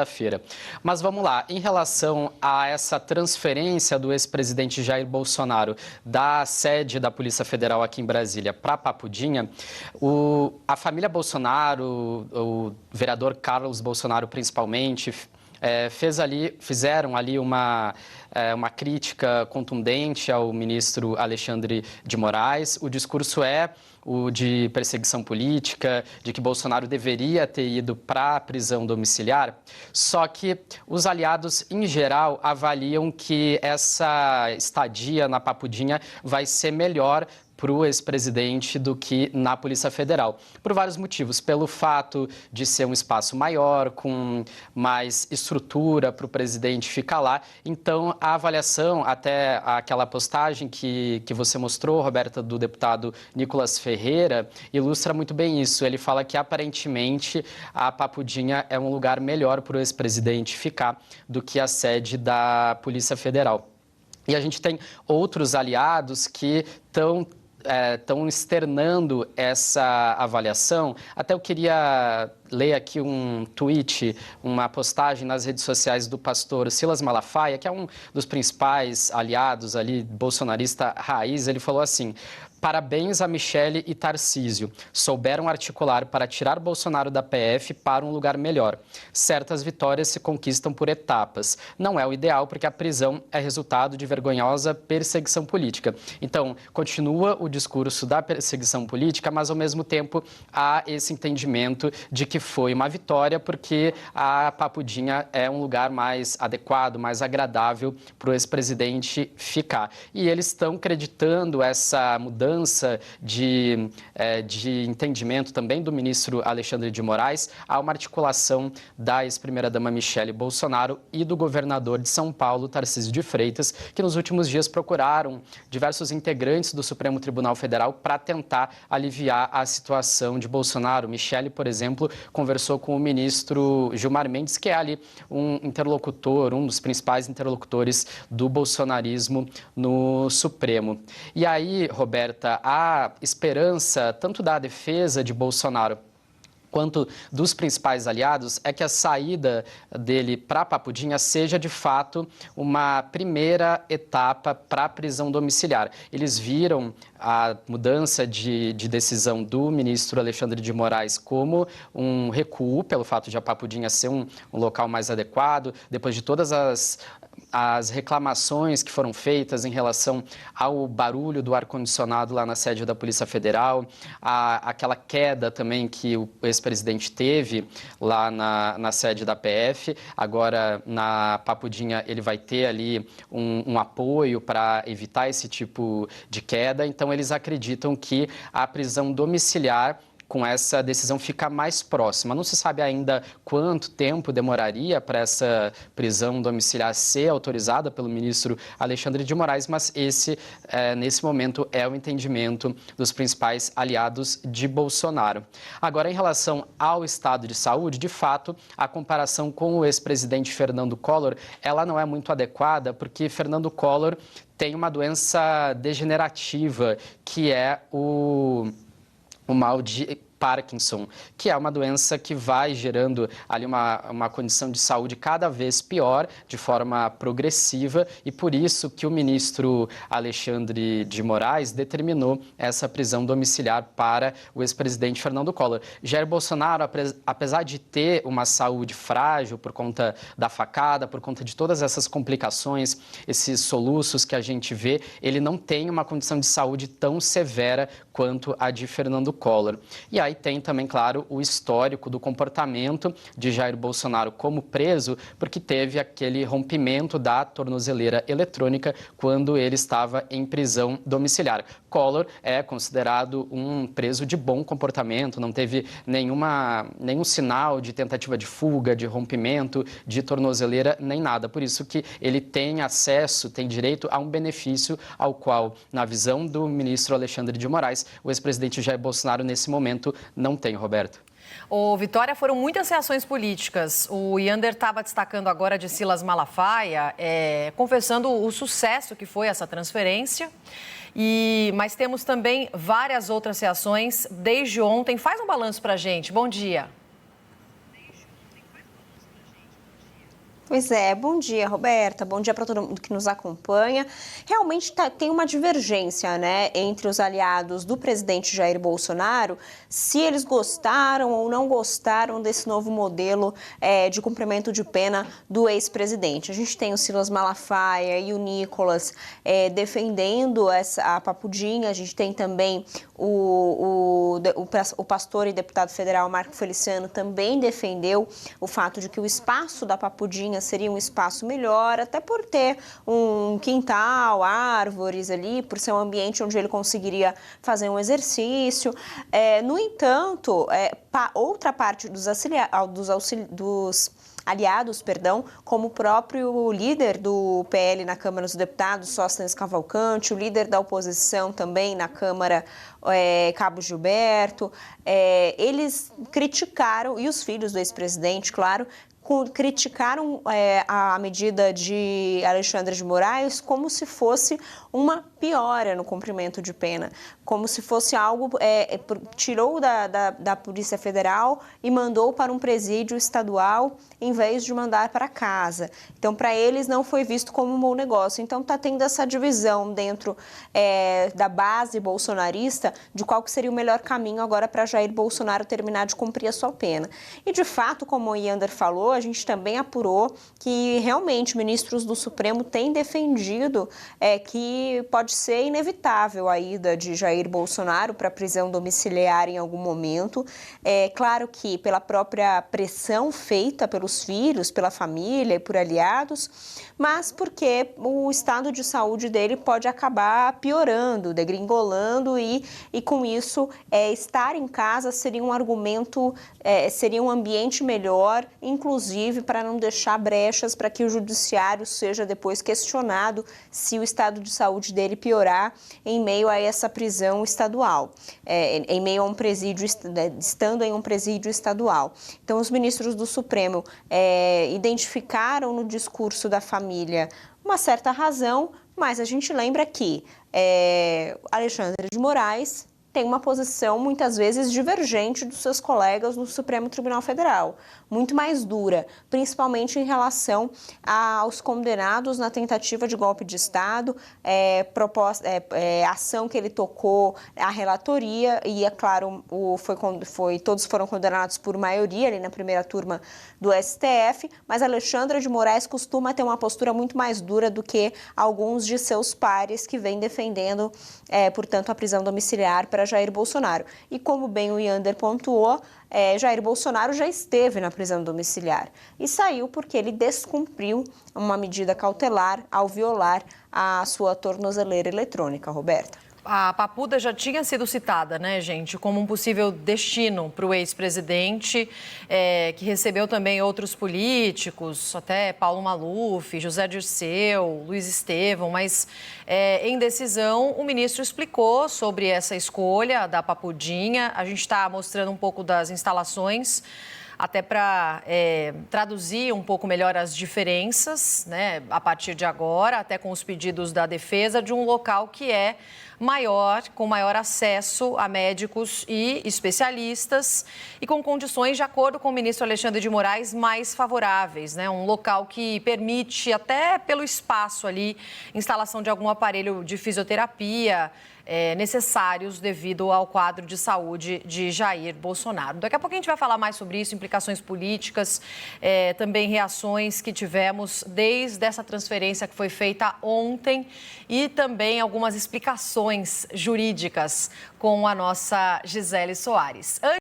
Feira. Mas vamos lá, em relação a essa transferência do ex-presidente Jair Bolsonaro da sede da Polícia Federal aqui em Brasília para Papudinha, a família Bolsonaro, o vereador Carlos Bolsonaro principalmente, fizeram ali uma crítica contundente ao ministro Alexandre de Moraes. O discurso é o de perseguição política, de que Bolsonaro deveria ter ido para a prisão domiciliar. Só que os aliados, em geral, avaliam que essa estadia na Papudinha vai ser melhor para o ex-presidente do que na Polícia Federal, por vários motivos. Pelo fato de ser um espaço maior, com mais estrutura para o presidente ficar lá. Então, a avaliação, até aquela postagem que você mostrou, Roberta, do deputado Nicolas Ferreira, ilustra muito bem isso. Ele fala que, aparentemente, a Papudinha é um lugar melhor para o ex-presidente ficar do que a sede da Polícia Federal. E a gente tem outros aliados que estão externando essa avaliação. Até eu queria ler aqui um tweet, uma postagem nas redes sociais do pastor Silas Malafaia, que é um dos principais aliados ali, bolsonarista raiz. Ele falou assim: parabéns a Michele e Tarcísio. Souberam articular para tirar Bolsonaro da PF para um lugar melhor. Certas vitórias se conquistam por etapas. Não é o ideal, porque a prisão é resultado de vergonhosa perseguição política. Então, continua o discurso da perseguição política, mas, ao mesmo tempo, há esse entendimento de que foi uma vitória, porque a Papudinha é um lugar mais adequado, mais agradável para o ex-presidente ficar. E eles estão acreditando essa mudança de entendimento também do ministro Alexandre de Moraes a uma articulação da ex-primeira-dama Michele Bolsonaro e do governador de São Paulo, Tarcísio de Freitas, que nos últimos dias procuraram diversos integrantes do Supremo Tribunal Federal para tentar aliviar a situação de Bolsonaro. Michele, por exemplo, conversou com o ministro Gilmar Mendes, que é ali um interlocutor, um dos principais interlocutores do bolsonarismo no Supremo. E aí, Roberta, a esperança tanto da defesa de Bolsonaro quanto dos principais aliados é que a saída dele para Papudinha seja, de fato, uma primeira etapa para a prisão domiciliar. Eles viram a mudança de decisão do ministro Alexandre de Moraes como um recuo, pelo fato de a Papudinha ser um local mais adequado, depois de todas as reclamações que foram feitas em relação ao barulho do ar-condicionado lá na sede da Polícia Federal, aquela queda também que o ex-presidente teve lá na sede da PF. Agora, na Papudinha, ele vai ter ali um apoio para evitar esse tipo de queda. Então, eles acreditam que a prisão domiciliar com essa decisão fica mais próxima. Não se sabe ainda quanto tempo demoraria para essa prisão domiciliar ser autorizada pelo ministro Alexandre de Moraes, mas nesse momento, é o entendimento dos principais aliados de Bolsonaro. Agora, em relação ao estado de saúde, de fato, a comparação com o ex-presidente Fernando Collor, ela não é muito adequada, porque Fernando Collor tem uma doença degenerativa, que é o mal de Parkinson, que é uma doença que vai gerando ali uma condição de saúde cada vez pior, de forma progressiva, e por isso que o ministro Alexandre de Moraes determinou essa prisão domiciliar para o ex-presidente Fernando Collor. Jair Bolsonaro, apesar de ter uma saúde frágil por conta da facada, por conta de todas essas complicações, esses soluços que a gente vê, ele não tem uma condição de saúde tão severa quanto a de Fernando Collor. E aí tem também, claro, o histórico do comportamento de Jair Bolsonaro como preso, porque teve aquele rompimento da tornozeleira eletrônica quando ele estava em prisão domiciliar. Collor é considerado um preso de bom comportamento, não teve nenhum sinal de tentativa de fuga, de rompimento, de tornozeleira, nem nada. Por isso que ele tem acesso, tem direito a um benefício ao qual, na visão do ministro Alexandre de Moraes, o ex-presidente Jair Bolsonaro, nesse momento, não tem, Roberto. Ô, Vitória, foram muitas reações políticas. O Yander estava destacando agora de Silas Malafaia, confessando o sucesso que foi essa transferência. Mas temos também várias outras reações desde ontem. Faz um balanço para a gente. Bom dia. Pois é, bom dia, Roberta, bom dia para todo mundo que nos acompanha. Realmente tem uma divergência, né, entre os aliados do presidente Jair Bolsonaro, se eles gostaram ou não gostaram desse novo modelo de cumprimento de pena do ex-presidente. A gente tem o Silas Malafaia e o Nicolas defendendo a papudinha, a gente tem também o pastor e deputado federal Marco Feliciano também defendeu o fato de que o espaço da papudinha seria um espaço melhor, até por ter um quintal, árvores ali, por ser um ambiente onde ele conseguiria fazer um exercício. No entanto, outra parte dos aliados, como o próprio líder do PL na Câmara dos Deputados, Sóstenes Cavalcante, o líder da oposição também na Câmara, Cabo Gilberto, eles criticaram, e os filhos do ex-presidente, claro, criticaram a medida de Alexandre de Moraes como se fosse uma piora no cumprimento de pena, como se fosse algo, tirou da Polícia Federal e mandou para um presídio estadual em vez de mandar para casa. Então, para eles não foi visto como um bom negócio. Então, está tendo essa divisão dentro da base bolsonarista de qual que seria o melhor caminho agora para Jair Bolsonaro terminar de cumprir a sua pena. E, de fato, como o Yander falou, a gente também apurou que realmente ministros do Supremo têm defendido que pode ser inevitável a ida de Jair Bolsonaro para a prisão domiciliar em algum momento. Claro que pela própria pressão feita pelos filhos, pela família e por aliados, mas porque o estado de saúde dele pode acabar piorando, degringolando e com isso estar em casa seria um argumento, seria um ambiente melhor, inclusive para não deixar brechas para que o judiciário seja depois questionado se o estado de saúde dele piorar em meio a essa prisão estadual, em meio a um presídio, estando em um presídio estadual. Então, os ministros do Supremo identificaram no discurso da família uma certa razão, mas a gente lembra que Alexandre de Moraes tem uma posição muitas vezes divergente dos seus colegas no Supremo Tribunal Federal, muito mais dura, principalmente em relação aos condenados na tentativa de golpe de Estado, ação que ele tocou, a relatoria, e é claro, todos foram condenados por maioria ali na primeira turma do STF, mas Alexandre de Moraes costuma ter uma postura muito mais dura do que alguns de seus pares que vêm defendendo, portanto, a prisão domiciliar para Jair Bolsonaro. E como bem o Yander pontuou, Jair Bolsonaro já esteve na prisão domiciliar e saiu porque ele descumpriu uma medida cautelar ao violar a sua tornozeleira eletrônica, Roberta. A papuda já tinha sido citada, né, gente, como um possível destino para o ex-presidente, que recebeu também outros políticos, até Paulo Maluf, José Dirceu, Luiz Estevão, mas em decisão o ministro explicou sobre essa escolha da papudinha. A gente está mostrando um pouco das instalações, até para traduzir um pouco melhor as diferenças, né, a partir de agora, até com os pedidos da defesa, de um local que é maior, com maior acesso a médicos e especialistas e com condições, de acordo com o ministro Alexandre de Moraes, mais favoráveis, né? Um local que permite, até pelo espaço ali, instalação de algum aparelho de fisioterapia, necessários devido ao quadro de saúde de Jair Bolsonaro. Daqui a pouco a gente vai falar mais sobre isso, implicações políticas, também reações que tivemos desde essa transferência que foi feita ontem e também algumas explicações jurídicas com a nossa Gisele Soares.